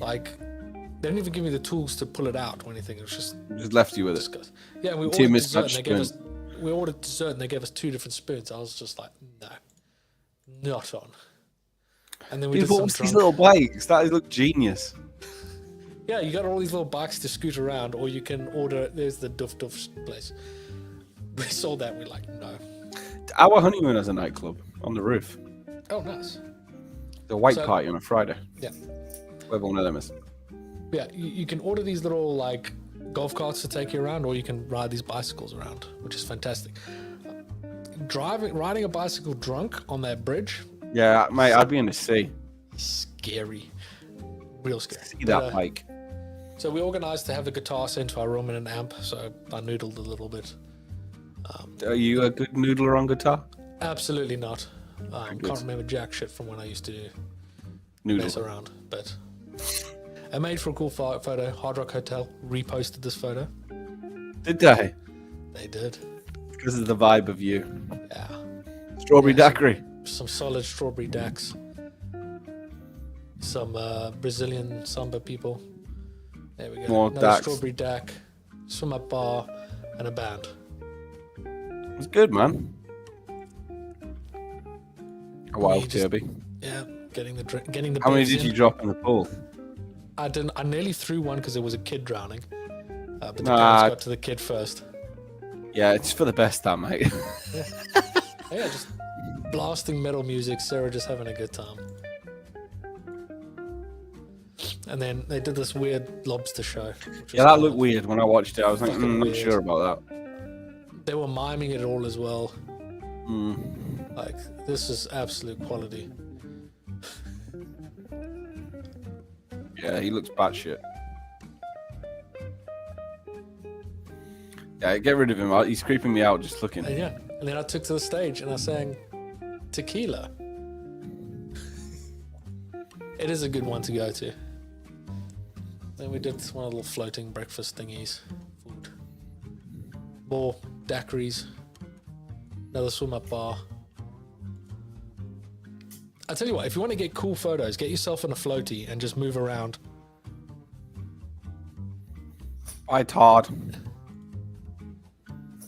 Like, they didn't even give me the tools to pull it out or anything. It was just left you with disgusting. Yeah, we Two ordered mismatched dessert. spoons. We ordered dessert and they gave us 2 different spoons. I was just like, no, not on. And then we did some these little bikes? That looked genius. Yeah, you got all these little bikes to scoot around, or you can order. There's the Duff place. We saw that. We're like, no. Our honeymoon has a nightclub on the roof. Oh, nice. The white party on a Friday. Yeah. Whatever one of them is. Yeah, you can order these little like golf carts to take you around, or you can ride these bicycles around, which is fantastic. Riding a bicycle drunk on that bridge. Yeah, mate, I'd be in the sea. Scary. real scary. See that, Mike. So we organised to have the guitar sent to our room and an amp. So I noodled a little bit. Are you a good noodler on guitar? Absolutely not. Can't remember jack shit from when I used to mess around. But I made for a cool photo. Hard Rock Hotel reposted this photo. Did they? They did. Because of the vibe of you. Yeah. Strawberry daiquiri. Some solid strawberry daiquiris. Some Brazilian samba people. There we go. More daiquiris. Strawberry dac, swim up bar, and a band. It's good, man. A wild Kirby. Yeah, getting the. How many did you drop in the pool? I didn't. I nearly threw one because there was a kid drowning. But the parents got to the kid first. Yeah, it's for the best, that mate. Yeah, just blasting metal music. Sarah just having a good time. And then they did this weird lobster show. Yeah, that looked weird when I watched it. I was like, not sure about that. They were miming it all as well. Like, this is absolute quality. Yeah, he looks batshit. Yeah, get rid of him. He's creeping me out just looking. Yeah, and then I took to the stage and I sang Tequila. It is a good one to go to. Then we did one of the little floating breakfast thingies. Food. More daiquiris. Another swim up bar. I tell you what, if you want to get cool photos, get yourself in a floaty and just move around. It's hard.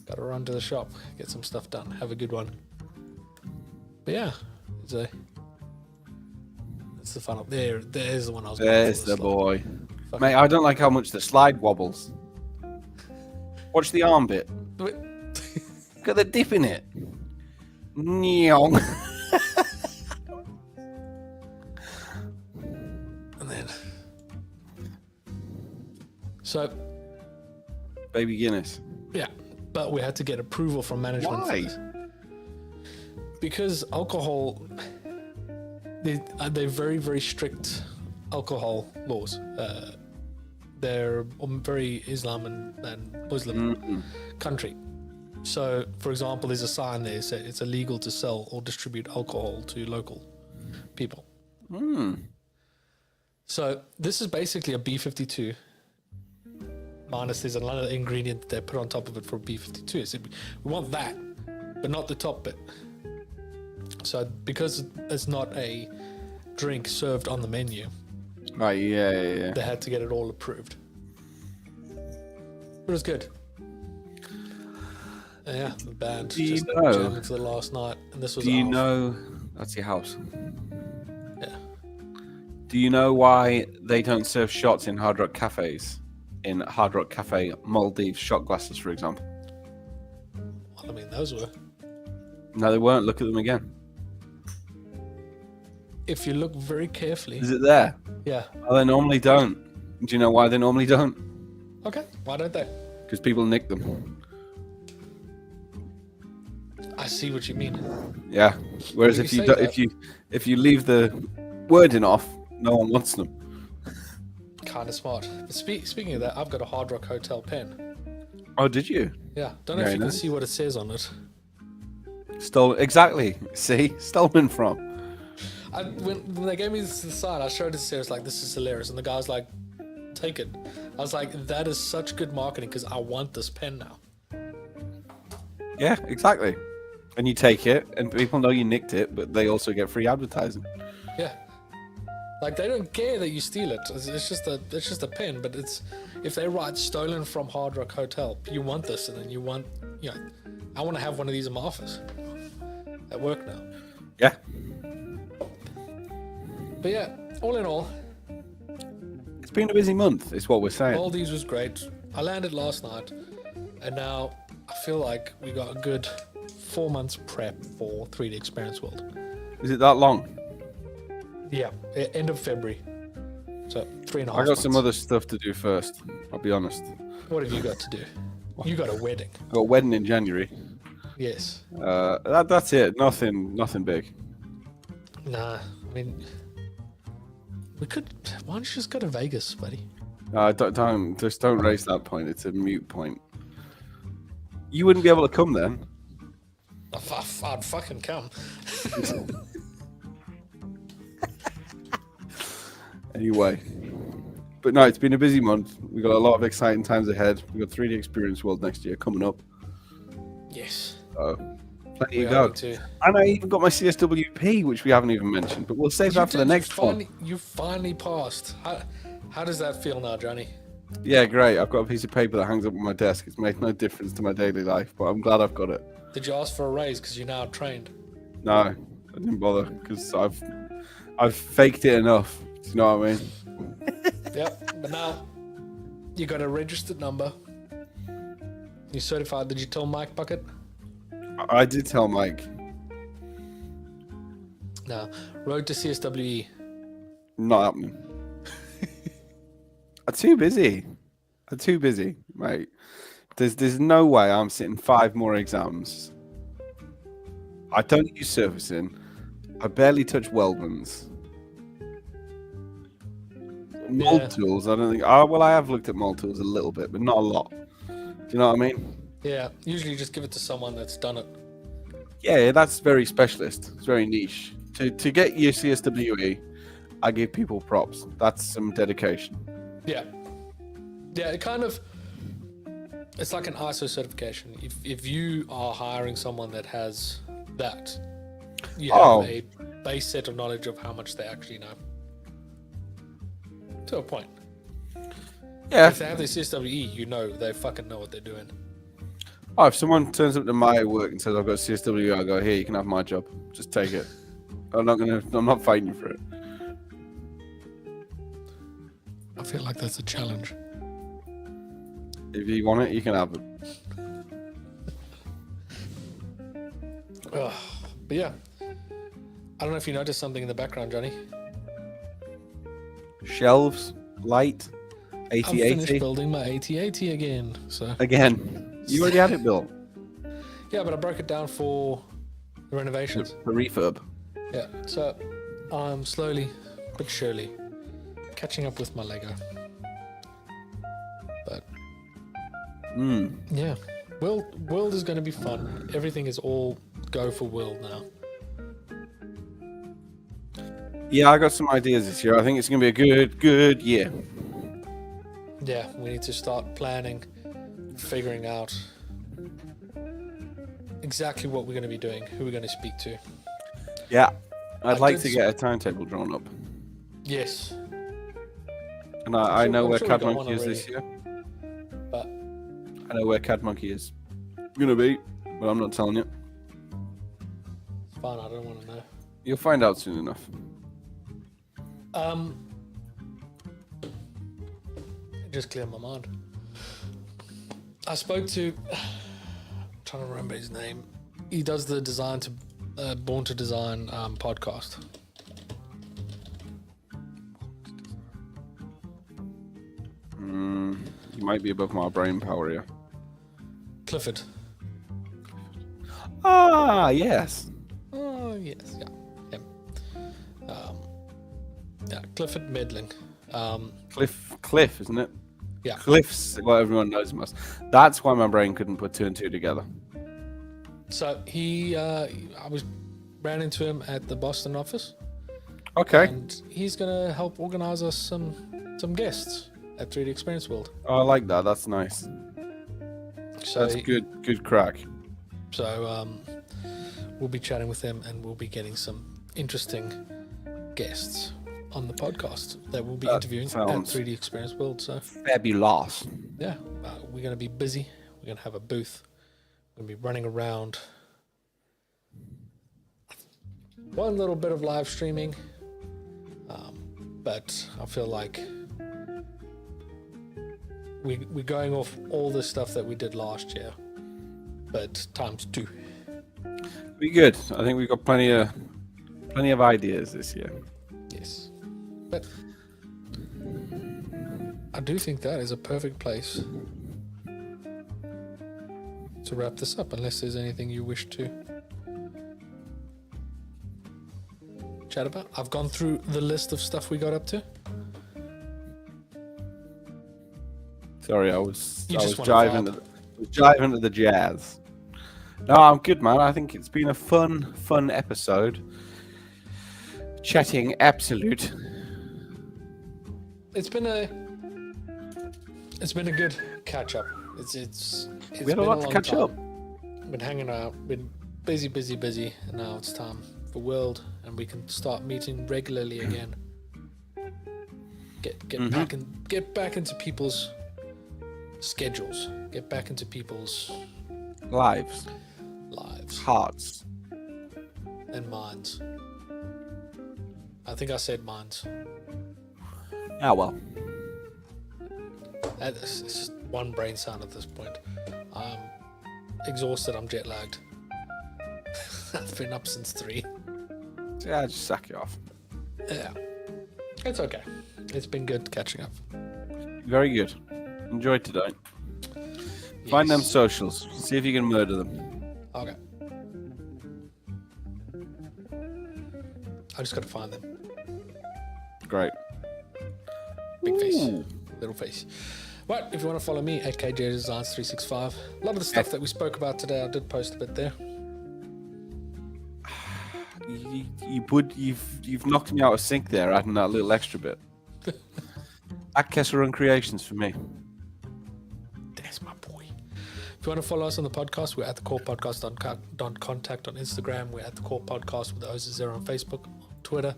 Gotta run to the shop, get some stuff done. Have a good one. But yeah, it's the fun up there. There's the one I was going for. There's the boy. Mate, I don't like how much the slide wobbles. Watch the arm bit. Look at the dip in it. Nyong. And then... So... Baby Guinness. Yeah, but we had to get approval from management. Why? Because alcohol... They're very, very strict alcohol laws. They're very Islam and Muslim country. So, for example, there's a sign there that says it's illegal to sell or distribute alcohol to local people. So this is basically a B52 minus there's another ingredient that they put on top of it for B52. So we want that, but not the top bit. So because it's not a drink served on the menu, Right, yeah. they had to get it all approved. It was good. Yeah, the band just jamming for the last night, and this was. Do you know? That's your house. Yeah. Do you know why they don't serve shots in Hard Rock cafes? In Hard Rock Cafe Maldives shot glasses, for example. Well, I mean, those were. No, they weren't. Look at them again. If you look very carefully. Is it there? Yeah. Oh, they normally don't. Do you know why they normally don't? Okay. Why don't they? Because people nick them. I see what you mean. Yeah. Whereas if you leave the wording off, no one wants them. Kind of smart. But speaking of that, I've got a Hard Rock Hotel pen. Oh, did you? Yeah. Don't know if you can see what it says on it. Stolen. Exactly. See? Stolen from. When they gave me the sign, I showed it to Sarah. It's like, this is hilarious. And the guy's like, take it. I was like, that is such good marketing because I want this pen now. Yeah, exactly. And you take it, and people know you nicked it, but they also get free advertising. Yeah. Like, they don't care that you steal it. It's just a pen, but it's, if they write stolen from Hard Rock Hotel, you want this, and then you want, I want to have one of these in my office at work now. Yeah. But yeah, all in all, it's been a busy month, is what we're saying. Maldives was great. I landed last night, and now I feel like we got a good 4 months prep for 3D Experience World. Is it that long? Yeah, end of February. So 3.5 months. I got some other stuff to do first, I'll be honest. What have you got to do? You got a wedding. I got a wedding in January. Yes. That's it. Nothing big. Nah, I mean, We could. Why don't you just go to Vegas, buddy? Don't raise that point. It's a moot point. You wouldn't be able to come then. I'd fucking come. Anyway. But no, it's been a busy month. We've got a lot of exciting times ahead. We've got 3D Experience World next year coming up. Yes. Plenty to go. And I even got my CSWP, which we haven't even mentioned, but we'll save that for the next one. You finally passed. How does that feel now, Johnny? Yeah, great. I've got a piece of paper that hangs up on my desk. It's made no difference to my daily life, but I'm glad I've got it. Did you ask for a raise because you're now trained? No, I didn't bother because I've faked it enough. Do you know what I mean? Yep, but now you got a registered number. You certified. Did you tell Mike Bucket? I did tell Mike. No, road to CSWE. Not happening. I'm too busy, mate. There's no way I'm sitting 5 more exams. I don't use surfacing. I barely touch weldments. Mold tools, I don't think. Oh, well, I have looked at mold tools a little bit, but not a lot. Do you know what I mean? Yeah, usually just give it to someone that's done it. Yeah, that's very specialist. It's very niche. To get your CSWE, I give people props. That's some dedication. Yeah, it's like an ISO certification. If you are hiring someone that has that, you have a base set of knowledge of how much they actually know. To a point. Yeah. If they have their CSWE, you know they fucking know what they're doing. Oh, if someone turns up to my work and says I've got CSWE, I go, here, you can have my job. Just take it. I'm not fighting for it. I feel like that's a challenge. If you want it, you can have it. But yeah, I don't know if you noticed something in the background, Johnny. Shelves, light, I'm finished building my AT-AT again. So again, you already had it built. Yeah, but I broke it down for the renovations. The refurb. Yeah, so I'm slowly but surely catching up with my Lego. But yeah, World is going to be fun. Everything is all go for World now. Yeah, I got some ideas this year. I think it's going to be a good year. Yeah, we need to start planning, figuring out exactly what we're going to be doing, who we're going to speak to. Yeah, I'd like to get a timetable drawn up. Yes. And I know where Cad Monkey is this year. But I know where Cad Monkey is going to be, but I'm not telling you. It's fine, I don't want to know. You'll find out soon enough. It just cleared my mind. I spoke to, I'm trying to remember his name. He does the design to Born to Design podcast. You might be above my brain power here. Clifford. Ah, yes. Oh, yes, yeah. Yeah, Clifford Medling. Cliff, isn't it? Yeah. Cliff's what everyone knows him as. That's why my brain couldn't put 2 and 2 together. So I ran into him at the Boston office. Okay. And he's gonna help organize us some guests at 3D Experience World. Oh, I like that. That's nice. So that's good crack. So we'll be chatting with them and we'll be getting some interesting guests on the podcast that we'll be interviewing at 3D Experience World. So fabulous. Yeah, we're going to be busy. We're going to have a booth. We're going to be running around. One little bit of live streaming, but I feel like we're going off all the stuff that we did last year, but times 2. Be good. I think we've got plenty of ideas this year. Yes. But I do think that is a perfect place to wrap this up, unless there's anything you wish to chat chat about. I've gone through the list of stuff we got up to. Sorry, I was You just wanna jiving to the jazz. No, I'm good, man. I think it's been a fun episode. Chatting absolute. It's been a good catch up. It's We had a lot to catch up. Been hanging out, been busy, and now it's time for World, and we can start meeting regularly again. Get back into people's schedules. Get back into people's lives, hearts, and minds. I think I said minds. Ah, well. It's just one brain sound at this point. I'm exhausted. I'm jet lagged. I've been up since 3. Yeah, just sack it off. Yeah, it's okay. It's been good catching up. Very good. Enjoyed today. Yes. Find them socials. See if you can murder them. Okay. I just got to find them. Great. Big face, little face. Right, if you want to follow me at KJDesigns365. A lot of the stuff that we spoke about today, I did post a bit there. You've knocked me out of sync there, adding that little extra bit. At Kessler Run Creations for me. That's my boy. If you want to follow us on the podcast, we're at the Core Podcast on contact on Instagram. We're at the Core Podcast with the O's Zero on Facebook, Twitter,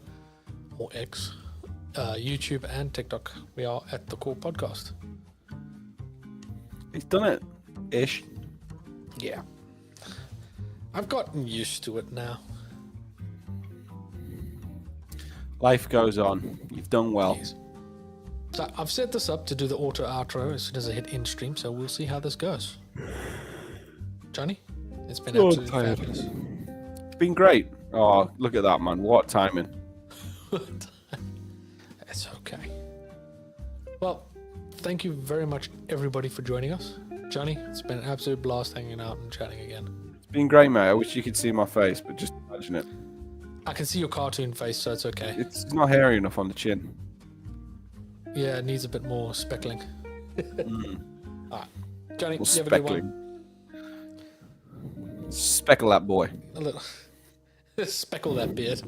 or X, YouTube, and TikTok. We are at the Core Podcast. He's done it, ish. Yeah, I've gotten used to it now. Life goes on. You've done well. Yes. So I've set this up to do the auto outro as soon as I hit in stream, so we'll see how this goes. Johnny, it's been absolutely fabulous. It's been great. Oh, look at that, man. What timing. That's okay. Well, thank you very much, everybody, for joining us. Johnny, it's been an absolute blast hanging out and chatting again. It's been great, mate. I wish you could see my face, but just imagine it. I can see your cartoon face, so it's okay. It's not hairy enough on the chin. Yeah, it needs a bit more speckling. All right. Johnny, you have a good one. Speckle that boy. A little. Speckle that beard.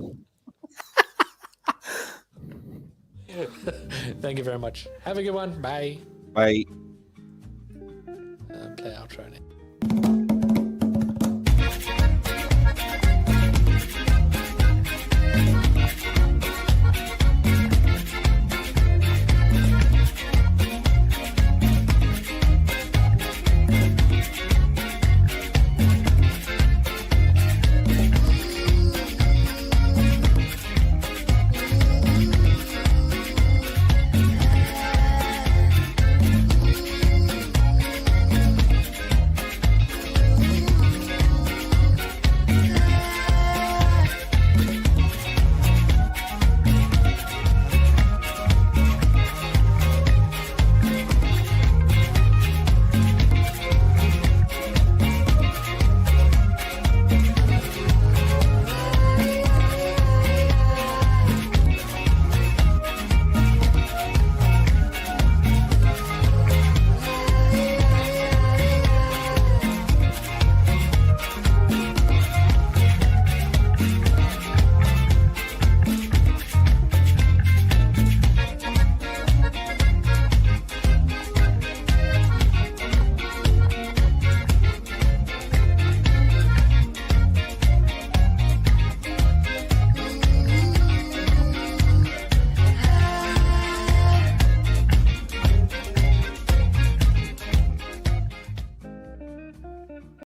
Thank you very much. Have a good one. Bye. Bye. Play outro now.